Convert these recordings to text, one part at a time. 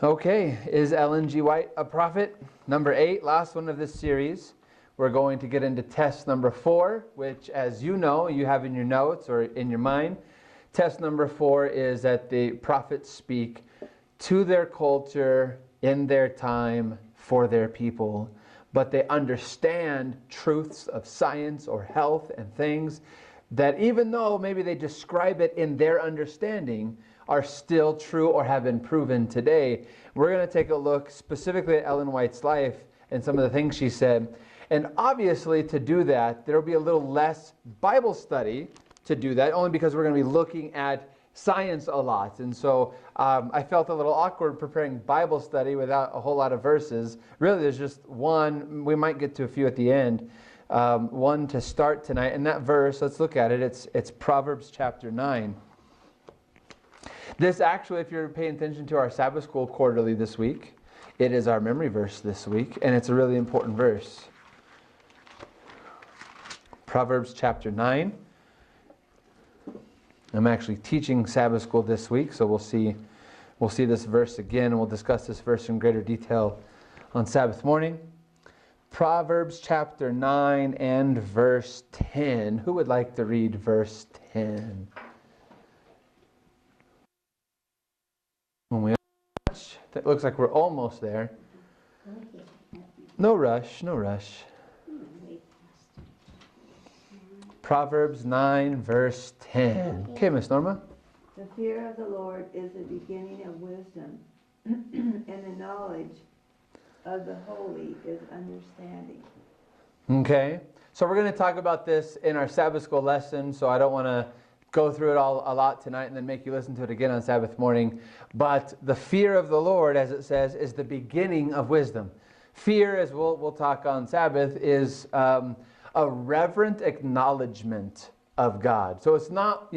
Okay, is Ellen G. White a prophet? Number 8, last one of this series. We're going to get into test number 4, which, as you know, you have in your notes or in your mind. Test number 4 is that the prophets speak to their culture, in their time, for their people. But they understand truths of science or health and things that, even though maybe they describe it in their understanding, are still true or have been proven today. We're going to take a look specifically at Ellen White's life and some of the things she said. And obviously, to do that, there will be a little less Bible study to do that, only because we're going to be looking at science a lot. And so I felt a little awkward preparing Bible study without a whole lot of verses. Really, there's just one. We might get to a few at the end. One to start tonight. And that verse, let's look at it. It's Proverbs chapter 9. This actually, if you're paying attention to our Sabbath School quarterly this week, it is our memory verse this week, and it's a really important verse. Proverbs chapter 9. I'm actually teaching Sabbath School this week, so we'll see this verse again, and we'll discuss this verse in greater detail on Sabbath morning. Proverbs chapter 9 and verse 10. Who would like to read verse 10? When we rush, it looks like we're almost there. No rush, no rush. Proverbs 9, verse 10. Okay, Miss Norma. The fear of the Lord is the beginning of wisdom, and the knowledge of the holy is understanding. Okay, so we're going to talk about this in our Sabbath School lesson, so I don't want to go through it all a lot tonight and then make you listen to it again on Sabbath morning. But the fear of the Lord, as it says, is the beginning of wisdom. Fear, as we'll talk on Sabbath, is a reverent acknowledgement of God. So it's not,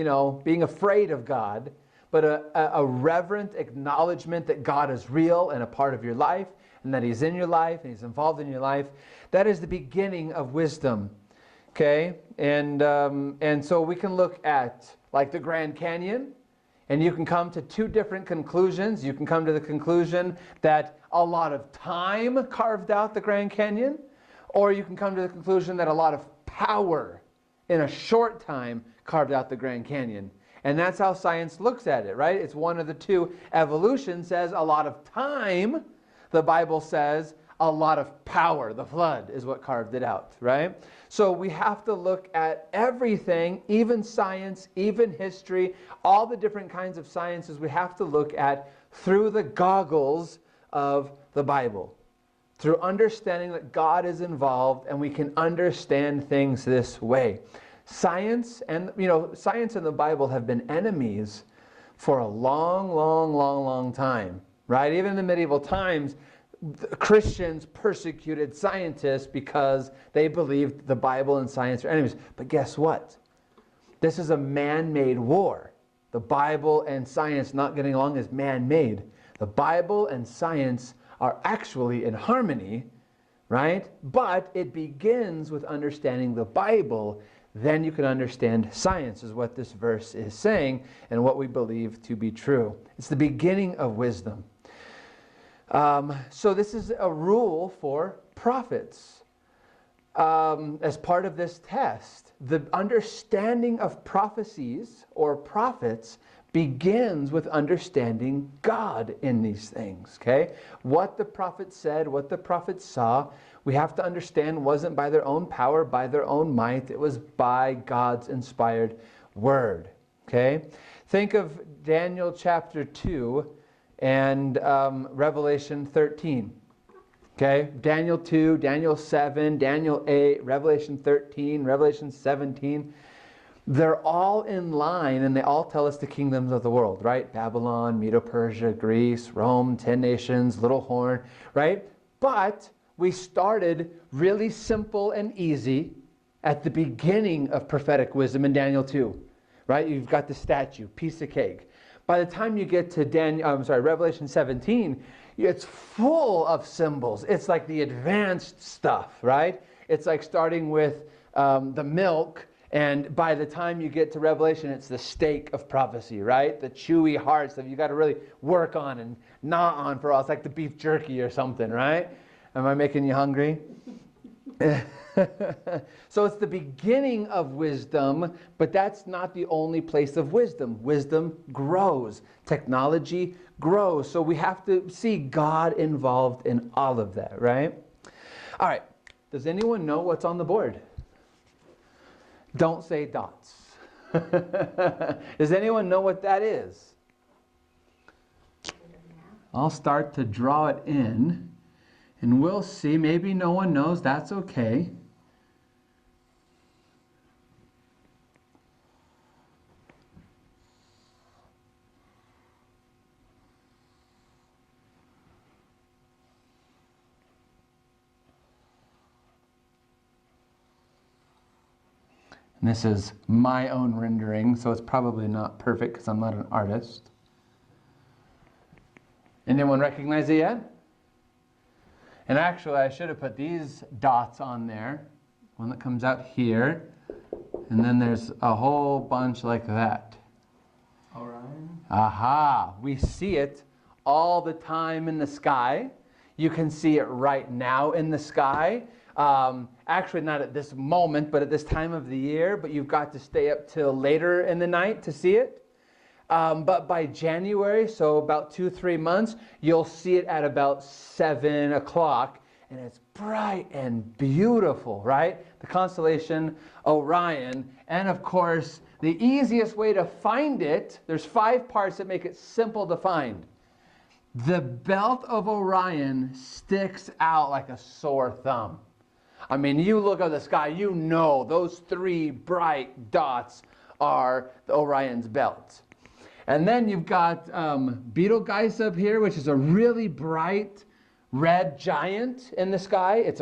being afraid of God, but a reverent acknowledgement that God is real and a part of your life, and that He's in your life and He's involved in your life. That is the beginning of wisdom. Okay, and so we can look at like the Grand Canyon, and you can come to two different conclusions. You can come to the conclusion that a lot of time carved out the Grand Canyon, or you can come to the conclusion that a lot of power in a short time carved out the Grand Canyon. And that's how science looks at it, right? It's one of the two. Evolution says a lot of time. The Bible says a lot of power. The flood is what carved it out, right? So we have to look at everything, even science, even history, all the different kinds of sciences we have to look at through the goggles of the Bible. Through understanding that God is involved, and we can understand things this way. Science and the Bible have been enemies for a long time, right? Even in the medieval times, Christians persecuted scientists because they believed the Bible and science are enemies. But guess what? This is a man-made war. The Bible and science not getting along is man-made. The Bible and science are actually in harmony, right? But it begins with understanding the Bible. Then you can understand science, is what this verse is saying, and what we believe to be true. It's the beginning of wisdom. So this is a rule for prophets. As part of this test, the understanding of prophecies or prophets begins with understanding God in these things, okay? What the prophet said, what the prophet saw, we have to understand wasn't by their own power, by their own might. It was by God's inspired word, okay? Think of Daniel chapter 2 and Revelation 13. Okay, Daniel 2, Daniel 7, Daniel 8, Revelation 13, Revelation 17. They're all in line, and they all tell us the kingdoms of the world, right? Babylon, Medo-Persia, Greece, Rome, 10 nations, little horn, right? But we started really simple and easy at the beginning of prophetic wisdom in Daniel 2, right? You've got the statue, piece of cake. By the time you get to Revelation 17, it's full of symbols. It's like the advanced stuff, right? It's like starting with the milk And by the time you get to Revelation, it's the steak of prophecy, right? The chewy hearts that you got to really work on and gnaw on for all. It's like the beef jerky or something, right? Am I making you hungry? So it's the beginning of wisdom, but that's not the only place of wisdom. Wisdom grows. Technology grows. So we have to see God involved in all of that, right? All right. Does anyone know what's on the board? Don't say dots. Does anyone know what that is? I'll start to draw it in, and we'll see. Maybe no one knows. That's okay. And this is my own rendering, so it's probably not perfect because I'm not an artist. Anyone recognize it yet? And actually, I should have put these dots on there. One that comes out here, and then there's a whole bunch like that. Orion? Aha! We see it all the time in the sky. You can see it right now in the sky. Actually, not at this moment, but at this time of the year. But you've got to stay up till later in the night to see it. But by January, so about 2-3 months, you'll see it at about 7 o'clock. And it's bright and beautiful, right? The constellation Orion. And of course, the easiest way to find it, there's 5 parts that make it simple to find. The belt of Orion sticks out like a sore thumb. I mean, you look at the sky, you know those 3 bright dots are the Orion's belt. And then you've got Betelgeuse up here, which is a really bright red giant in the sky. It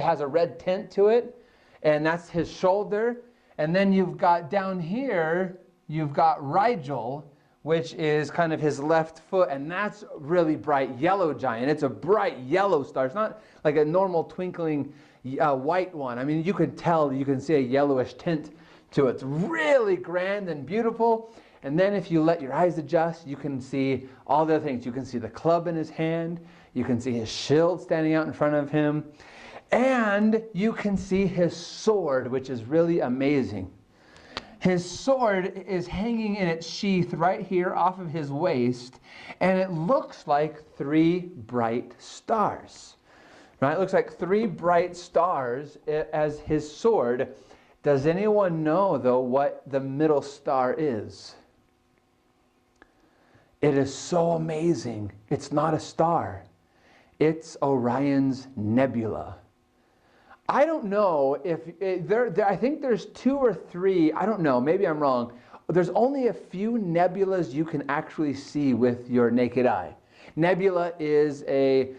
has a red tint to it, and that's his shoulder. And then you've got down here, you've got Rigel, which is kind of his left foot, and that's really bright yellow giant. It's a bright yellow star. It's not like a normal twinkling white one. I mean, you can tell, you can see a yellowish tint to it. It's really grand and beautiful. And then if you let your eyes adjust, you can see all the other things. You can see the club in his hand. You can see his shield standing out in front of him. And you can see his sword, which is really amazing. His sword is hanging in its sheath right here off of his waist. And it looks like 3 bright stars. Right? It looks like 3 bright stars as his sword. Does anyone know, though, what the middle star is? It is so amazing. It's not a star. It's Orion's nebula. I don't know if I think there's 2 or 3. I don't know. Maybe I'm wrong. There's only a few nebulas you can actually see with your naked eye. Nebula is a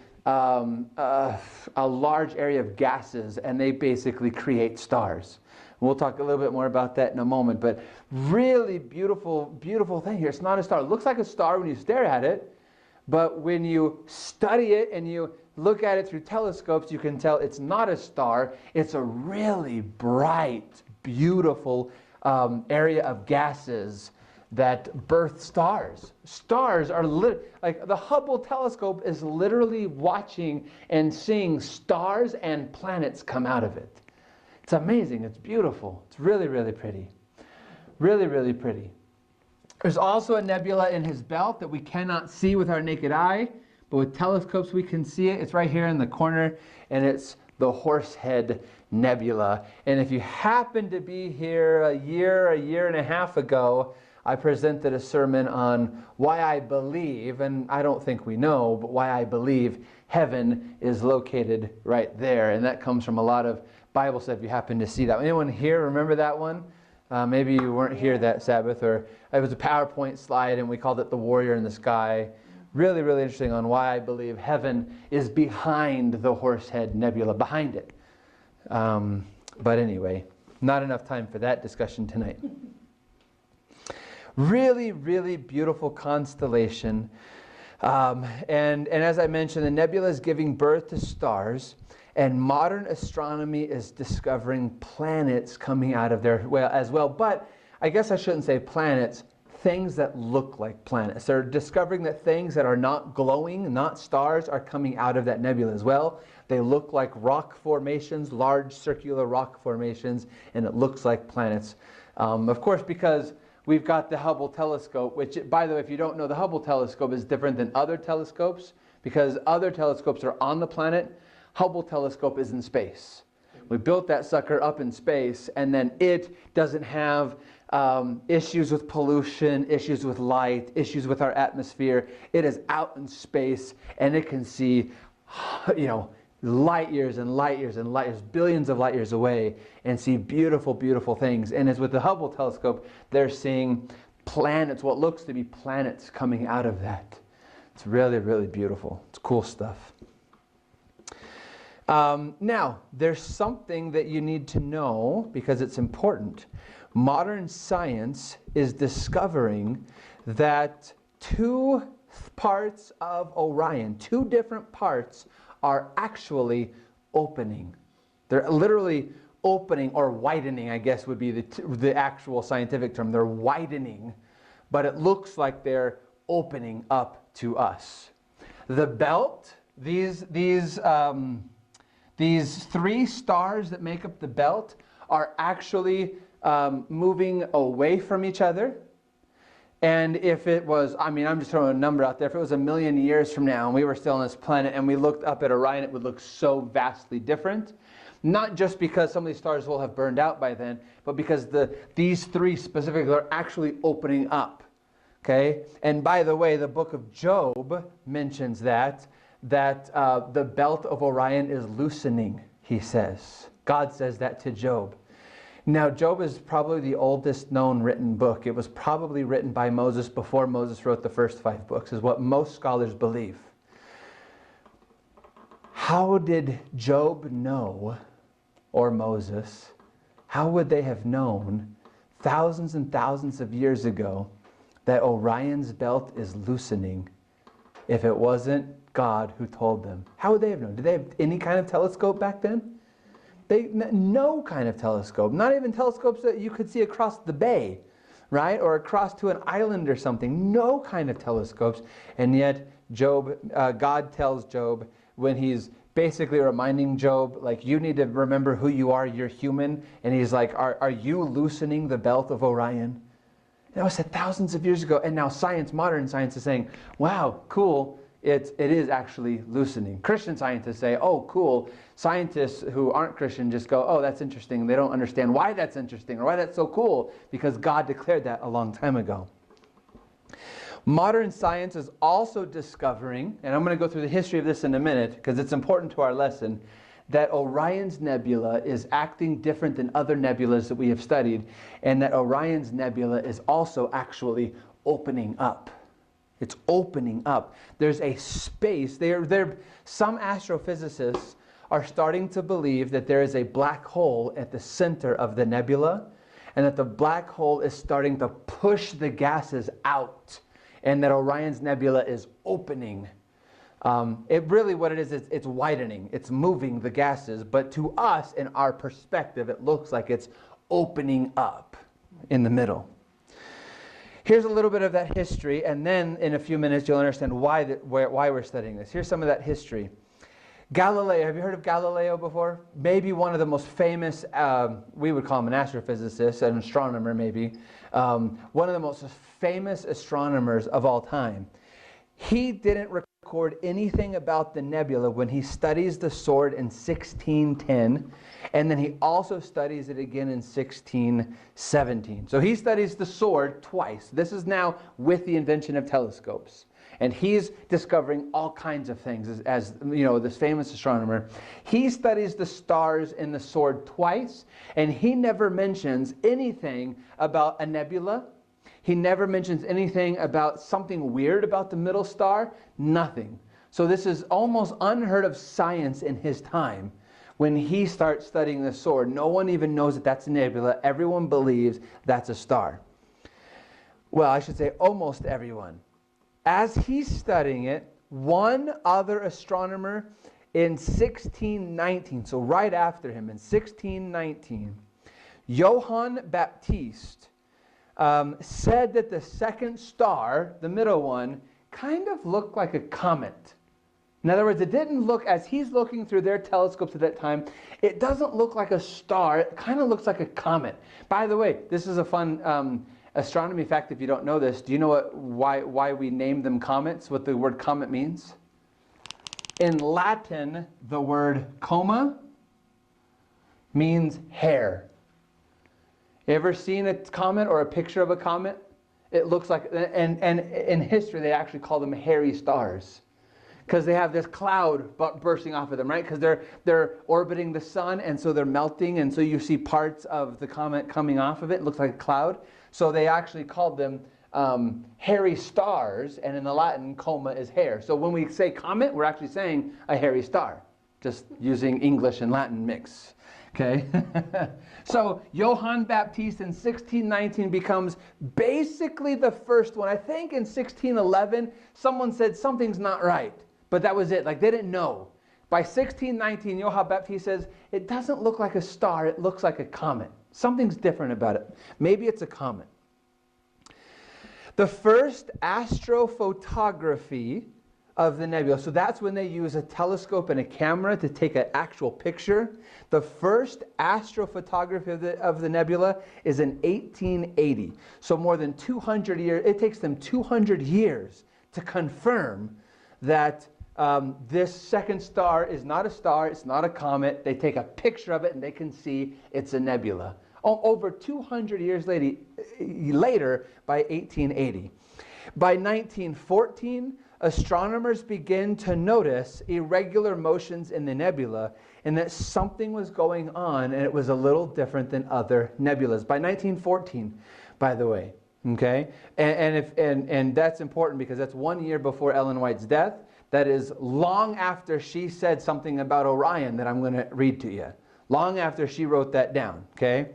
large area of gases, and they basically create stars. We'll talk a little bit more about that in a moment, but really beautiful, beautiful thing here. It's not a star. It looks like a star when you stare at it, but when you study it and you look at it through telescopes, you can tell it's not a star. It's a really bright, beautiful area of gases that birth stars. Stars are like the Hubble telescope is literally watching and seeing stars and planets come out of it. It's amazing. It's beautiful. It's really, really pretty. Really, really pretty. There's also a nebula in his belt that we cannot see with our naked eye, but with telescopes we can see it. It's right here in the corner, and it's the Horsehead Nebula. And if you happen to be here a year and a half ago, I presented a sermon on why I believe, and I don't think we know, but why I believe heaven is located right there. And that comes from a lot of Bible stuff. If you happen to see that. Anyone here remember that one? Maybe you weren't here that Sabbath, or it was a PowerPoint slide, and we called it The Warrior in the Sky. Really, really interesting on why I believe heaven is behind the Horsehead Nebula, behind it. But anyway, not enough time for that discussion tonight. Really, really beautiful constellation. And as I mentioned, the nebula is giving birth to stars, and modern astronomy is discovering planets coming out of there as well. But I guess I shouldn't say planets, things that look like planets. They're discovering that things that are not glowing, not stars, are coming out of that nebula as well. They look like rock formations, large circular rock formations, and it looks like planets. Of course, because we've got the Hubble telescope, which, by the way, if you don't know, the Hubble telescope is different than other telescopes because other telescopes are on the planet. Hubble telescope is in space. We built that sucker up in space, and then it doesn't have issues with pollution, issues with light, issues with our atmosphere. It is out in space, and it can see, light years and light years and light years, billions of light years away, and see beautiful, beautiful things. And as with the Hubble telescope, they're seeing planets, what looks to be planets coming out of that. It's really, really beautiful. It's cool stuff. Now, there's something that you need to know because it's important. Modern science is discovering that two parts of Orion, two different parts, are actually opening. They're literally opening, or widening, I guess would be the actual scientific term. They're widening, but it looks like they're opening up to us. The belt, these three stars that make up the belt are actually moving away from each other. And if it was, I'm just throwing a number out there, if it was 1 million years from now and we were still on this planet and we looked up at Orion, it would look so vastly different. Not just because some of these stars will have burned out by then, but because these three specifically are actually opening up. Okay? And by the way, the book of Job mentions that the belt of Orion is loosening, he says. God says that to Job. Now, Job is probably the oldest known written book. It was probably written by Moses before Moses wrote the first 5 books, is what most scholars believe. How did Job know, or Moses, how would they have known thousands and thousands of years ago that Orion's belt is loosening if it wasn't God who told them? How would they have known? Did they have any kind of telescope back then? No kind of telescope, not even telescopes that you could see across the bay, right? Or across to an island or something. No kind of telescopes. And yet God tells Job, when he's basically reminding Job, like, you need to remember who you are, you're human. And he's like, are you loosening the belt of Orion? And that was said thousands of years ago. And now modern science is saying, wow, cool. It is actually loosening. Christian scientists say, oh, cool. Scientists who aren't Christian just go, oh, that's interesting. They don't understand why that's interesting or why that's so cool, because God declared that a long time ago. Modern science is also discovering, and I'm going to go through the history of this in a minute because it's important to our lesson, that Orion's nebula is acting different than other nebulas that we have studied, and that Orion's nebula is also actually opening up. It's opening up. There's a space. Some astrophysicists are starting to believe that there is a black hole at the center of the nebula, and that the black hole is starting to push the gases out, and that Orion's nebula is opening. What it is, it's widening. It's moving the gases, but to us, in our perspective, it looks like it's opening up in the middle. Here's a little bit of that history, and then in a few minutes you'll understand why we're studying this. Here's some of that history. Galileo, have you heard of Galileo before? Maybe one of the most famous, we would call him an astrophysicist, an astronomer maybe, one of the most famous astronomers of all time. He didn't record anything about the nebula when he studies the sword in 1610, and then he also studies it again in 1617. So he studies the sword twice. This is now with the invention of telescopes. And he's discovering all kinds of things as this famous astronomer. He studies the stars in the sword twice, and he never mentions anything about a nebula. He never mentions anything about something weird about the middle star. Nothing. So this is almost unheard of science in his time. When he starts studying the sword, no one even knows that that's a nebula. Everyone believes that's a star. Well, I should say almost everyone. As he's studying it, one other astronomer in 1619, so right after him in 1619, Johann Baptist said that the second star, the middle one, kind of looked like a comet. In other words, it didn't look, as he's looking through their telescopes at that time, it doesn't look like a star. It kind of looks like a comet. By the way, this is a fun astronomy fact if you don't know this. Do you know why we name them comets, what the word comet means? In Latin, the word coma means hair. You ever seen a comet or a picture of a comet? It looks like, and in history they actually call them hairy stars, because they have this cloud bursting off of them, right? Because they're orbiting the sun, and so they're melting, and so you see parts of the comet coming off of it. It looks like a cloud. So they actually called them hairy stars, and in the Latin, coma is hair. So when we say comet, we're actually saying a hairy star, just using English and Latin mix. Okay? So Johann Baptist in 1619 becomes basically the first one. I think in 1611, someone said something's not right. But that was it. Like, they didn't know. By 1619, Johann Baptist says, it doesn't look like a star. It looks like a comet. Something's different about it. Maybe it's a comet. The first astrophotography of the nebula. So that's when they use a telescope and a camera to take an actual picture. The first astrophotography of the nebula is in 1880. So more than 200 years. It takes them 200 years to confirm that this second star is not a star, it's not a comet. They take a picture of it and they can see it's a nebula. Over 200 years later, by 1880. By 1914, astronomers begin to notice irregular motions in the nebula, and that something was going on, and it was a little different than other nebulas. By 1914, by the way. Okay, and that's important because that's 1 year before Ellen White's death. That is long after she said something about Orion that I'm going to read to you. Long after she wrote that down. Okay,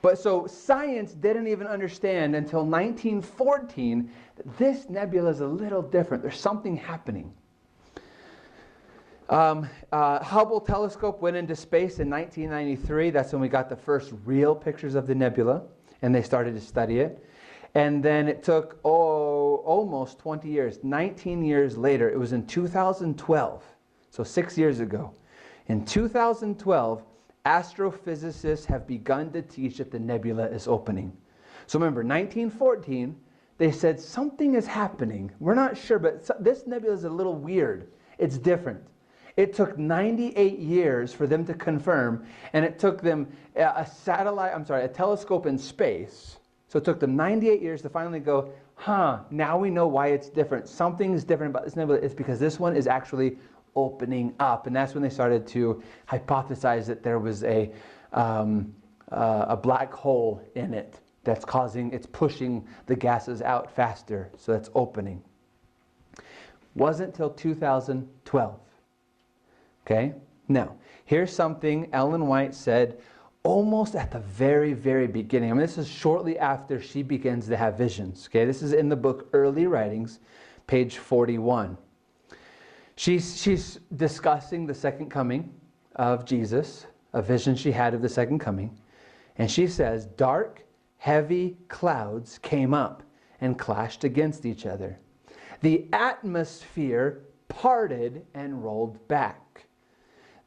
but so science didn't even understand until 1914 that this nebula is a little different. There's something happening. Hubble telescope went into space in 1993. That's when we got the first real pictures of the nebula, and they started to study it. And then it took, almost 20 years, 19 years later. It was in 2012, so 6 years ago. In 2012, astrophysicists have begun to teach that the nebula is opening. So remember, 1914, they said something is happening. We're not sure, but this nebula is a little weird. It's different. It took 98 years for them to confirm, and it took them a telescope in space. So it took them 98 years to finally go, now we know why it's different. Something's different about this nebula. It's because this one is actually opening up. And that's when they started to hypothesize that there was a black hole in it that's it's pushing the gases out faster. So that's opening. Wasn't till 2012. Okay? Now, here's something Ellen White said almost at the very, very beginning. I mean, this is shortly after she begins to have visions. Okay, this is in the book Early Writings, page 41. She's discussing the second coming of Jesus, a vision she had of the second coming. And she says, dark, heavy clouds came up and clashed against each other. The atmosphere parted and rolled back.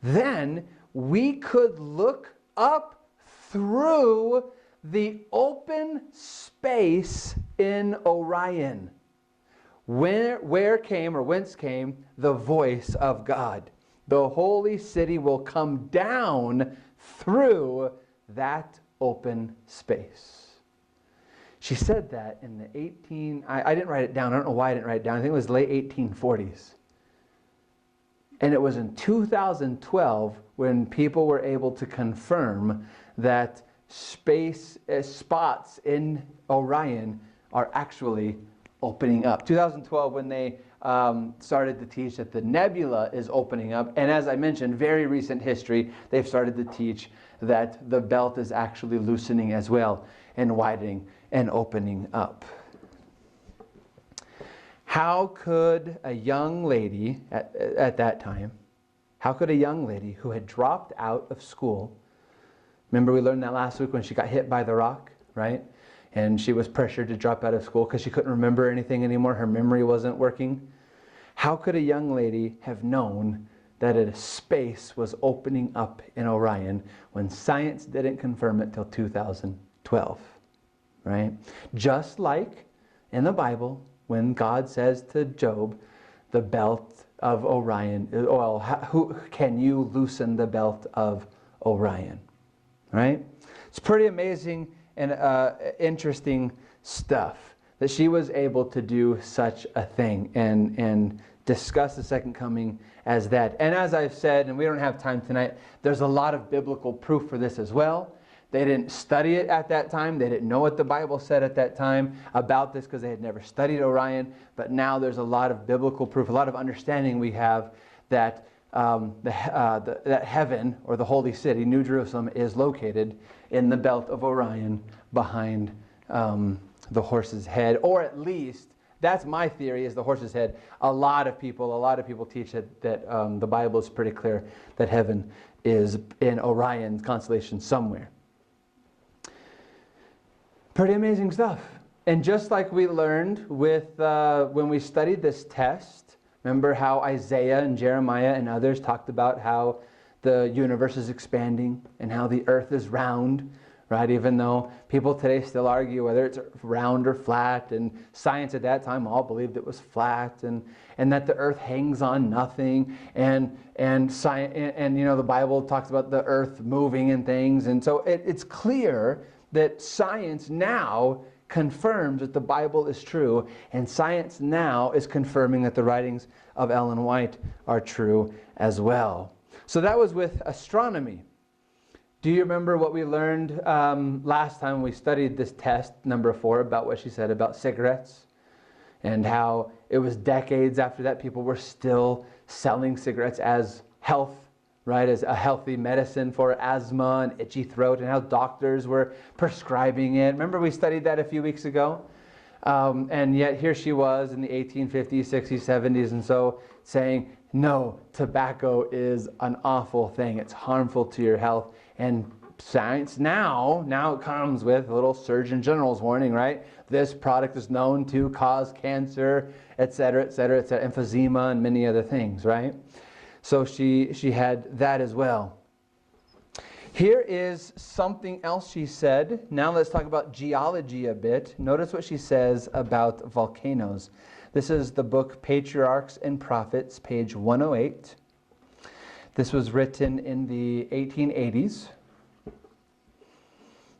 Then we could look up through the open space in Orion, whence came the voice of God. The holy city will come down through that open space. She said that in the I didn't write it down. I don't know why I didn't write it down. I think it was late 1840s. And it was in 2012 when people were able to confirm that space spots in Orion are actually opening up. 2012 when they started to teach that the nebula is opening up. And as I mentioned, very recent history, they've started to teach that the belt is actually loosening as well and widening and opening up. How could a young lady at that time, how could a young lady who had dropped out of school, remember we learned that last week when she got hit by the rock, right? And she was pressured to drop out of school because she couldn't remember anything anymore. Her memory wasn't working. How could a young lady have known that a space was opening up in Orion when science didn't confirm it till 2012, right? Just like in the Bible, when God says to Job, the belt of Orion, well, who can you loosen the belt of Orion, right? It's pretty amazing and interesting stuff that she was able to do such a thing and discuss the second coming as that. And as I've said, and we don't have time tonight, there's a lot of biblical proof for this as well. They didn't study it at that time. They didn't know what the Bible said at that time about this because they had never studied Orion. But now there's a lot of biblical proof, a lot of understanding we have that that heaven, or the holy city, New Jerusalem, is located in the belt of Orion behind the horse's head, or at least that's my theory, is the horse's head. A lot of people teach that the Bible is pretty clear that heaven is in Orion's constellation somewhere. Pretty amazing stuff. And just like we learned with when we studied this test, remember how Isaiah and Jeremiah and others talked about how the universe is expanding and how the earth is round, right? Even though people today still argue whether it's round or flat, and science at that time all believed it was flat, and that the earth hangs on nothing, and you know, the Bible talks about the earth moving and things, and so it's clear that science now confirms that the Bible is true, and science now is confirming that the writings of Ellen White are true as well. So that was with astronomy. Do you remember what we learned last time we studied this test, number 4, about what she said about cigarettes? And how it was decades after that people were still selling cigarettes as health, right, as a healthy medicine for asthma and itchy throat, and how doctors were prescribing it. Remember we studied that a few weeks ago? And yet here she was in the 1850s, 60s, 70s, and so saying, no, tobacco is an awful thing. It's harmful to your health. And science now it comes with a little Surgeon General's warning, right? This product is known to cause cancer, etc., emphysema, and many other things, right? So she had that as well. Here is something else she said. Now let's talk about geology a bit. Notice what she says about volcanoes. This is the book Patriarchs and Prophets, page 108. This was written in the 1880s.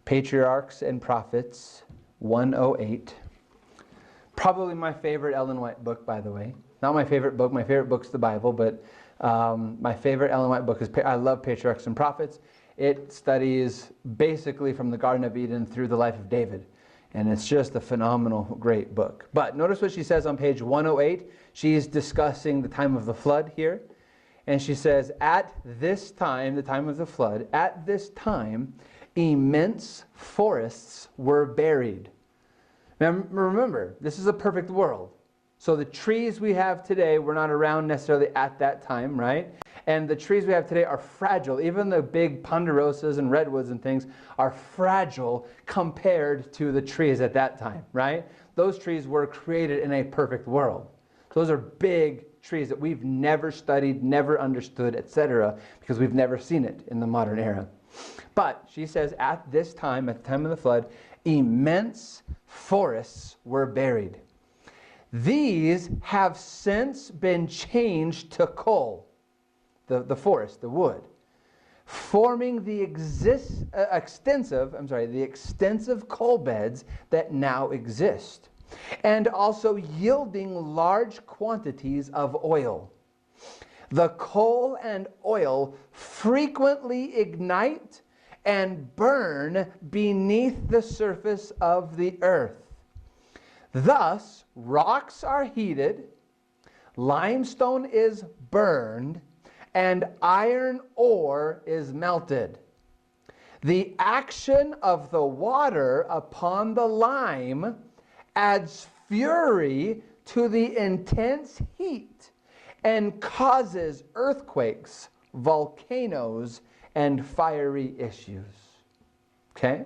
Patriarchs and Prophets, 108. Probably my favorite Ellen White book, by the way. Not my favorite book. My favorite book's the Bible, but my favorite Ellen White book is, I love Patriarchs and Prophets. It studies basically from the Garden of Eden through the life of David. And it's just a phenomenal, great book. But notice what she says on page 108. She's discussing the time of the flood here. And she says, at this time, the time of the flood, at this time, immense forests were buried. Now remember, this is a perfect world. So the trees we have today were not around necessarily at that time, right? And the trees we have today are fragile. Even the big ponderosas and redwoods and things are fragile compared to the trees at that time, right? Those trees were created in a perfect world. Those are big trees that we've never studied, never understood, etc., because we've never seen it in the modern era. But she says at this time, at the time of the flood, immense forests were buried. These have since been changed to coal, the forest, the wood, forming the extensive coal beds that now exist, and also yielding large quantities of oil. The coal and oil frequently ignite and burn beneath the surface of the earth. Thus, rocks are heated, limestone is burned, and iron ore is melted. The action of the water upon the lime adds fury to the intense heat and causes earthquakes, volcanoes, and fiery issues. Okay?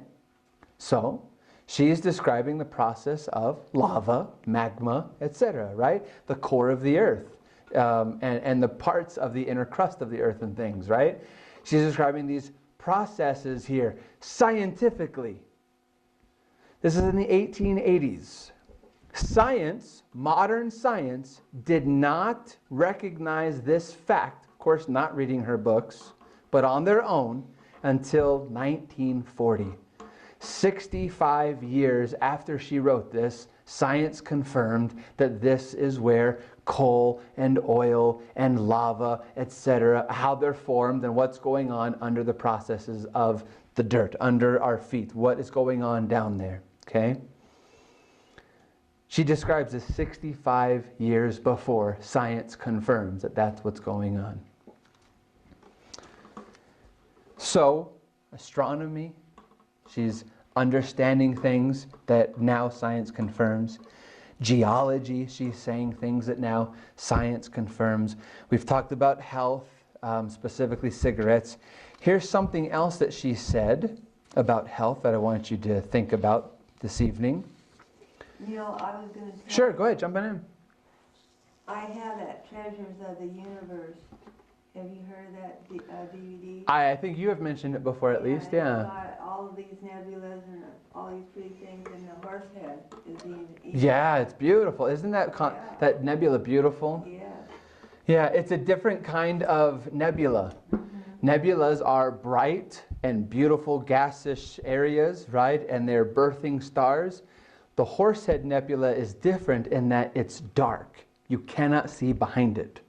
So, she's describing the process of lava, magma, etc., right? The core of the earth, and the parts of the inner crust of the earth and things, right? She's describing these processes here scientifically. This is in the 1880s. Science, modern science, did not recognize this fact, of course not reading her books, but on their own, until 1940. 65 years after she wrote this, science confirmed that this is where coal and oil and lava, etc., how they're formed and what's going on under the processes of the dirt, under our feet, what is going on down there, okay? She describes this 65 years before science confirms that that's what's going on. So, astronomy, she's understanding things that now science confirms. Geology, she's saying things that now science confirms. We've talked about health, specifically cigarettes. Here's something else that she said about health that I want you to think about this evening. Neil, I was going to tell Sure, go ahead, jump in. I have that Treasures of the Universe. Have you heard of that DVD? I think you have mentioned it before at least, It's yeah. got all of these nebulas and all these pretty things, and the horse head is being eaten. Yeah, it's beautiful. Isn't that that nebula beautiful? Yeah. Yeah, it's a different kind of nebula. Nebulas are bright and beautiful gaseous areas, right? And they're birthing stars. The Horsehead Nebula is different in that it's dark. You cannot see behind it.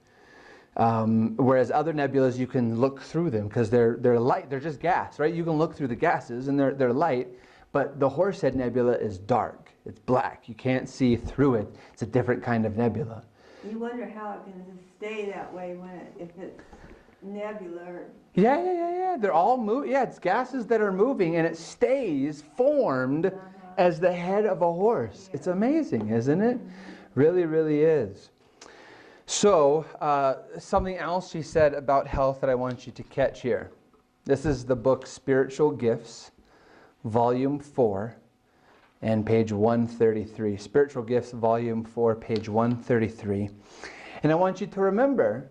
Whereas other nebulas, you can look through them because they're light. They're just gas, right? You can look through the gases and they're light. But the Horsehead Nebula is dark. It's black. You can't see through it. It's a different kind of nebula. You wonder how it can stay that way if it's nebular. Yeah. They're all moving. Yeah, it's gases that are moving, and it stays formed as the head of a horse. Yeah. It's amazing, isn't it? Really, really is. So, something else she said about health that I want you to catch here. This is the book Spiritual Gifts, Volume 4, and page 133. Spiritual Gifts, Volume 4, page 133. And I want you to remember,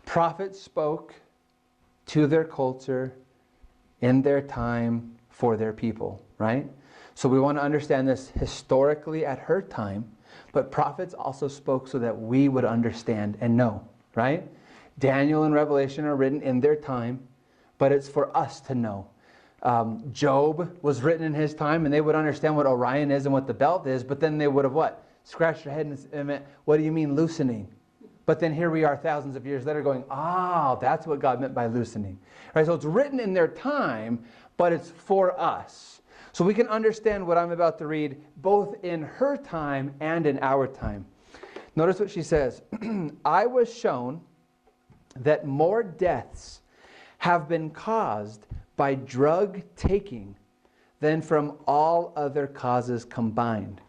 prophets spoke to their culture, in their time, for their people, right? So we want to understand this historically at her time, but prophets also spoke so that we would understand and know, right? Daniel and Revelation are written in their time, but it's for us to know. Job was written in his time, and they would understand what Orion is and what the belt is, but then they would have what? Scratched their head and meant, what do you mean loosening? But then here we are thousands of years later going, that's what God meant by loosening. Right? So it's written in their time, but it's for us. So we can understand what I'm about to read both in her time and in our time. Notice what she says. I was shown that more deaths have been caused by drug taking than from all other causes combined.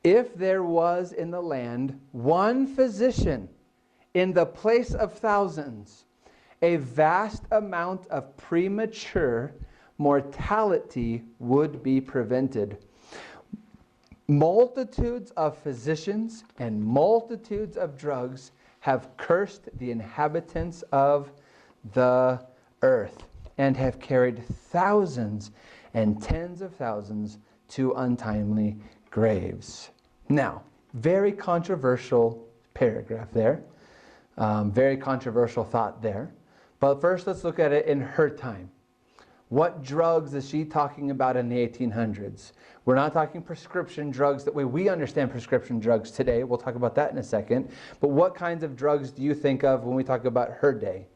If there was in the land one physician in the place of thousands, a vast amount of premature mortality would be prevented. Multitudes of physicians and multitudes of drugs have cursed the inhabitants of the earth and have carried thousands and tens of thousands to untimely graves. Now, very controversial paragraph there. Very controversial thought there. But first, let's look at it in her time. What drugs is she talking about in the 1800s? We're not talking prescription drugs the way we understand prescription drugs today. We'll talk about that in a second. But what kinds of drugs do you think of when we talk about her day?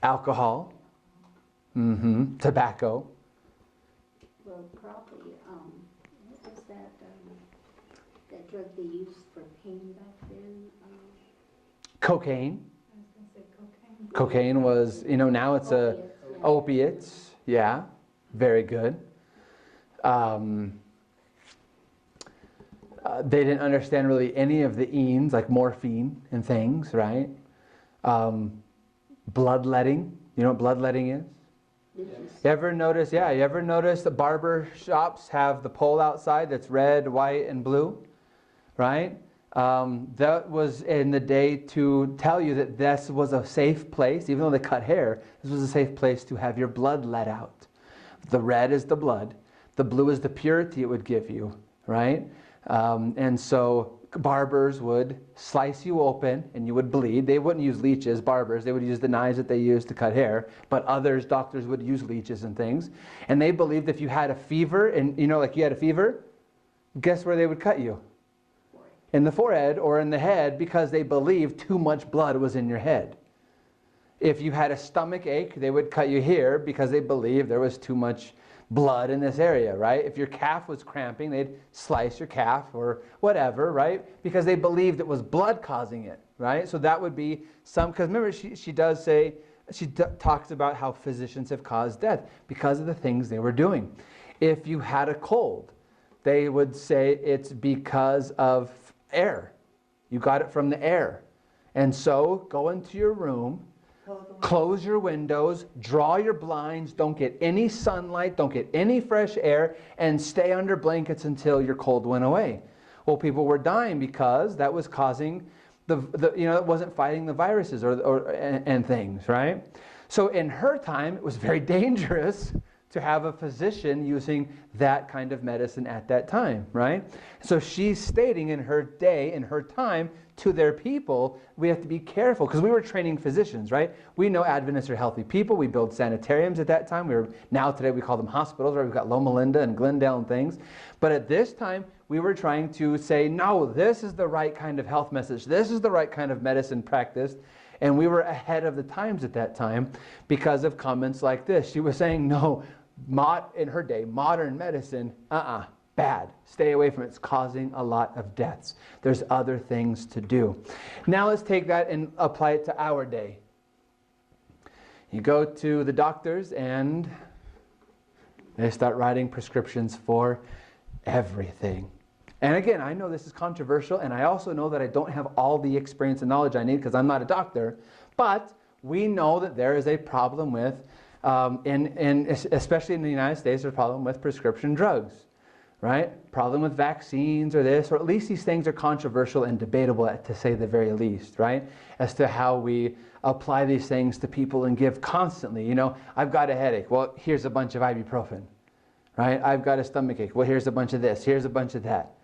Alcohol. Tobacco. Well, probably, what was that drug they used for pain back then? Cocaine. I was going to say cocaine. Cocaine was, now it's opiates. Yeah, very good. They didn't understand really any of the enes, like morphine and things, right? Bloodletting. You know what bloodletting is? Yes. You ever notice the barber shops have the pole outside that's red, white, and blue, right? That was in the day to tell you that this was a safe place, even though they cut hair, this was a safe place to have your blood let out. The red is the blood. The blue is the purity it would give you, right? And so barbers would slice you open and you would bleed. They wouldn't use leeches, barbers. They would use the knives that they used to cut hair. But others, doctors, would use leeches and things. And they believed if you had a fever, and like you had a fever, guess where they would cut you? In the forehead or in the head, because they believed too much blood was in your head. If you had a stomach ache, they would cut you here because they believed there was too much blood in this area, right? If your calf was cramping, they'd slice your calf or whatever, right? Because they believed it was blood causing it, right? So that would be because remember, she does say, talks about how physicians have caused death because of the things they were doing. If you had a cold, they would say it's because of air. You got it from the air. And so go into your room, close your windows, draw your blinds, don't get any sunlight, don't get any fresh air, and stay under blankets until your cold went away. Well, people were dying because that was causing it wasn't fighting the viruses and things, right? So in her time, it was very dangerous to have a physician using that kind of medicine at that time, right? So she's stating in her day, in her time, to their people, we have to be careful, because we were training physicians, right? We know Adventists are healthy people. We build sanitariums at that time. Today we call them hospitals, right? We've got Loma Linda and Glendale and things. But at this time, we were trying to say, no, this is the right kind of health message. This is the right kind of medicine practice. And we were ahead of the times at that time because of comments like this. She was saying, no, in her day, modern medicine, bad. Stay away from it. It's causing a lot of deaths. There's other things to do. Now let's take that and apply it to our day. You go to the doctors and they start writing prescriptions for everything. And again, I know this is controversial, and I also know that I don't have all the experience and knowledge I need because I'm not a doctor, but we know that there is a problem with especially in the United States, there's a problem with prescription drugs, right? Problem with vaccines or this, or at least these things are controversial and debatable to say the very least, right? As to how we apply these things to people and give constantly. I've got a headache. Well, here's a bunch of ibuprofen, right? I've got a stomach ache. Well, here's a bunch of this. Here's a bunch of that,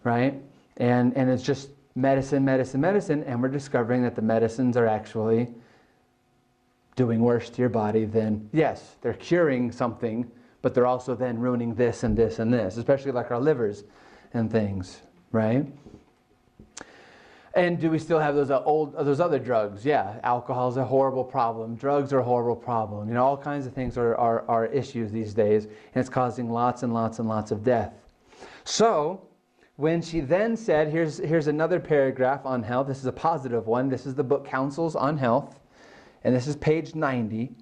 right? And it's just medicine, and we're discovering that the medicines are actually doing worse to your body than, yes, they're curing something, but they're also then ruining this and this and this, especially like our livers and things, right? And do we still have those other drugs? Yeah, alcohol is a horrible problem. Drugs are a horrible problem. All kinds of things are issues these days, and it's causing lots and lots and lots of death. So when she then said, here's another paragraph on health. This is a positive one. This is the book Counsels on Health. And this is page 90.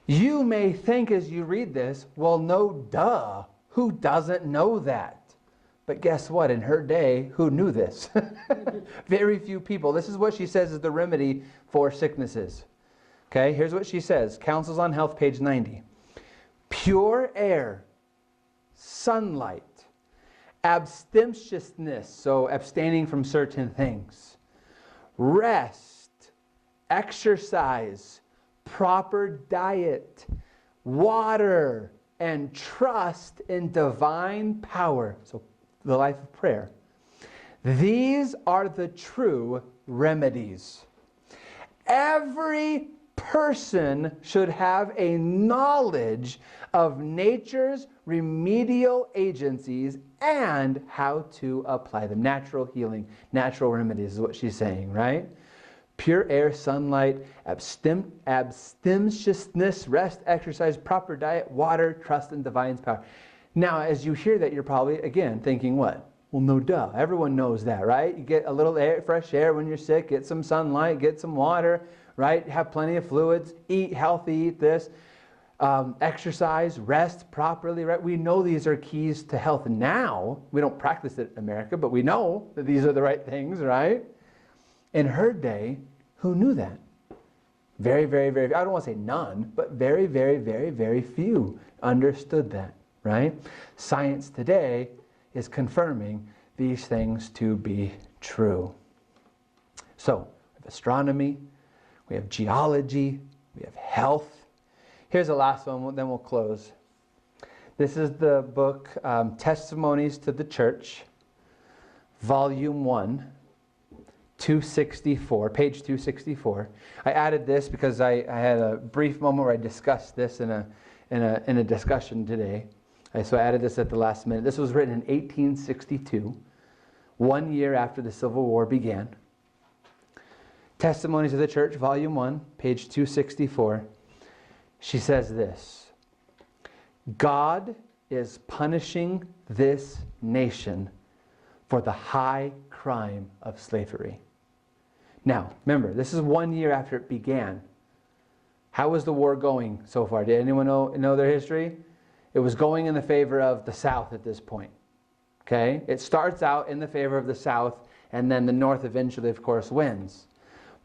You may think as you read this, well, no, duh. Who doesn't know that? But guess what? In her day, who knew this? Very few people. This is what she says is the remedy for sicknesses. Okay, here's what she says. Counsels on Health, page 90. Pure air, sunlight, abstemiousness, so abstaining from certain things, rest, exercise, proper diet, water, and trust in divine power. So the life of prayer. These are the true remedies. Every person should have a knowledge of nature's remedial agencies and how to apply them. Natural healing, natural remedies is what she's saying, right? Pure air, sunlight, abstemiousness, rest, exercise, proper diet, water, trust in divine power. Now, as you hear that, you're probably, again, thinking what? Well, no duh. Everyone knows that, right? You get a little fresh air when you're sick, get some sunlight, get some water, right? Have plenty of fluids, eat healthy, eat this. exercise, rest properly, right? We know these are keys to health now. We don't practice it in America, but we know that these are the right things, right? In her day, who knew that? Very, very, very, I don't want to say none, but very, very, very, very few understood that, right? Science today is confirming these things to be true. So, we have astronomy, we have geology, we have health. Here's the last one, then we'll close. This is the book, Testimonies to the Church, Volume 1, 264, page 264. I added this because I had a brief moment where I discussed this in a discussion today. So I added this at the last minute. This was written in 1862, 1 year after the Civil War began. Testimonies of the Church, Volume 1, page 264. She says this: God is punishing this nation for the high crime of slavery. Now, remember, this is 1 year after it began. How was the war going so far? Did anyone know their history? It was going in the favor of the South at this point. Okay? It starts out in the favor of the South, and then the North eventually, of course, wins.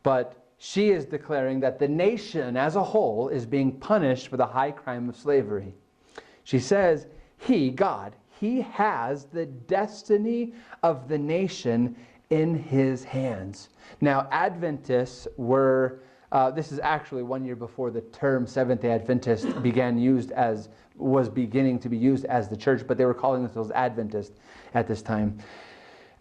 But she is declaring that the nation as a whole is being punished for the high crime of slavery. She says, He, God, He has the destiny of the nation in His hands. Now, Adventists were, this is actually 1 year before the term Seventh-day Adventist was beginning to be used as the church, but they were calling themselves Adventists at this time.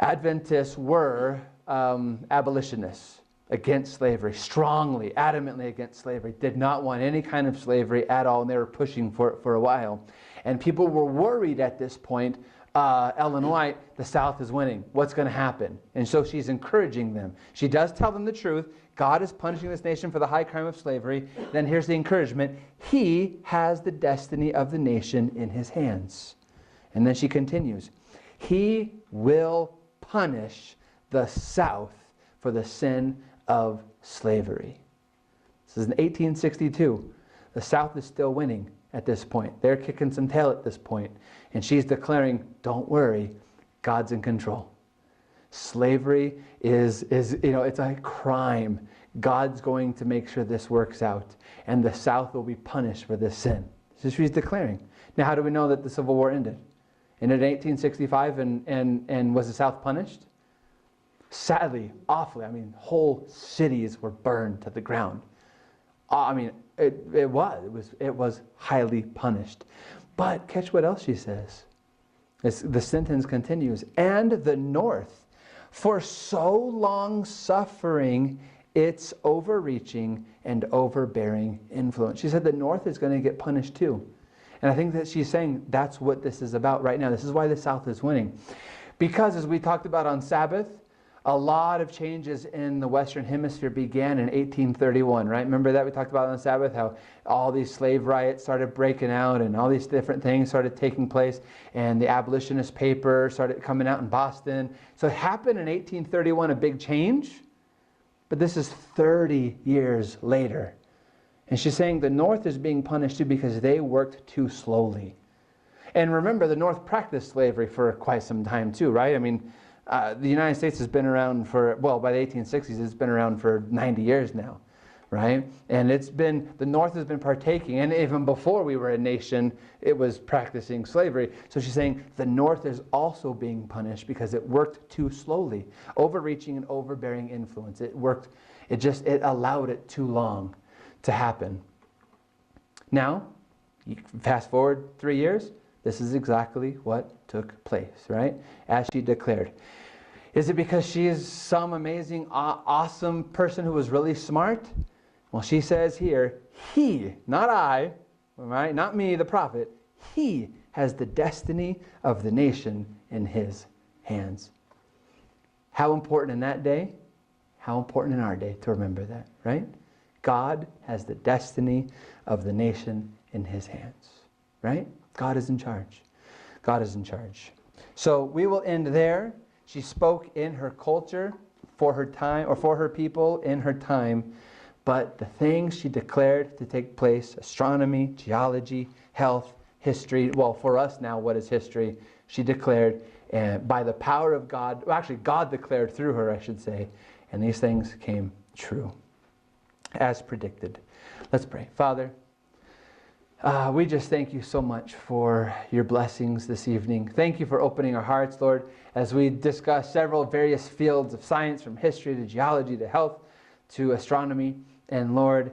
Adventists were abolitionists, against slavery, strongly, adamantly against slavery, did not want any kind of slavery at all, and they were pushing for it for a while. And people were worried at this point, Ellen White, the South is winning. What's going to happen? And so she's encouraging them. She does tell them the truth. God is punishing this nation for the high crime of slavery. Then here's the encouragement. He has the destiny of the nation in His hands. And then she continues. He will punish the South for the sin of slavery. This is in 1862. The South is still winning at this point. They're kicking some tail at this point. And she's declaring, don't worry, God's in control. Slavery is it's a crime. God's going to make sure this works out. And the South will be punished for this sin. This is what she's declaring. Now, how do we know that the Civil War ended? Ended in 1865, and was the South punished? Sadly, awfully, whole cities were burned to the ground. It was highly punished. But catch what else she says. The sentence continues. And the North, for so long suffering its overreaching and overbearing influence. She said the North is going to get punished too. And I think that she's saying that's what this is about right now. This is why the South is winning. Because as we talked about on Sabbath, a lot of changes in the Western Hemisphere began in 1831, right? Remember that we talked about on Sabbath, how all these slave riots started breaking out and all these different things started taking place, and the abolitionist paper started coming out in Boston. So it happened in 1831, a big change, but this is 30 years later. And she's saying the North is being punished too because they worked too slowly. And remember, the North practiced slavery for quite some time too, right? The United States has been around by the 1860s, it's been around for 90 years now, right? And the North has been partaking, and even before we were a nation, it was practicing slavery. So she's saying the North is also being punished because it worked too slowly, overreaching and overbearing influence. It allowed it too long to happen. Now, you fast forward 3 years, this is exactly what took place, right? As she declared. Is it because she is some amazing, awesome person who was really smart? Well, she says here, He, not I, right? Not me, the prophet, He has the destiny of the nation in His hands. How important in that day? How important in our day to remember that, right? God has the destiny of the nation in His hands, right? God is in charge. God is in charge. So we will end there. She spoke in her culture for her time, or for her people in her time. but the things she declared to take place, astronomy, geology, health, history, well, for us now, what is history? She declared, and by the power of God, well, actually God declared through her, I should say, and these things came true, as predicted. Let's pray. Father, we just thank you so much for your blessings this evening. Thank you for opening our hearts, Lord, as we discuss several various fields of science, from history to geology to health to astronomy. And Lord,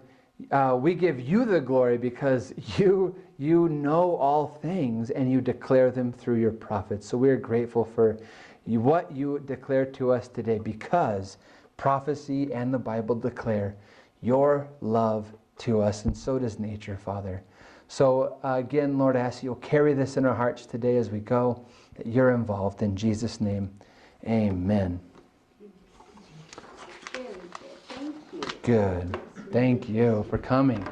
we give you the glory because you know all things and you declare them through your prophets. So we are grateful for what you declare to us today, because prophecy and the Bible declare your love to us, and so does nature, Father. So again, Lord, I ask you'll carry this in our hearts today as we go, that you're involved. In Jesus' name, amen. Very good. Thank you. Good. Thank you for coming.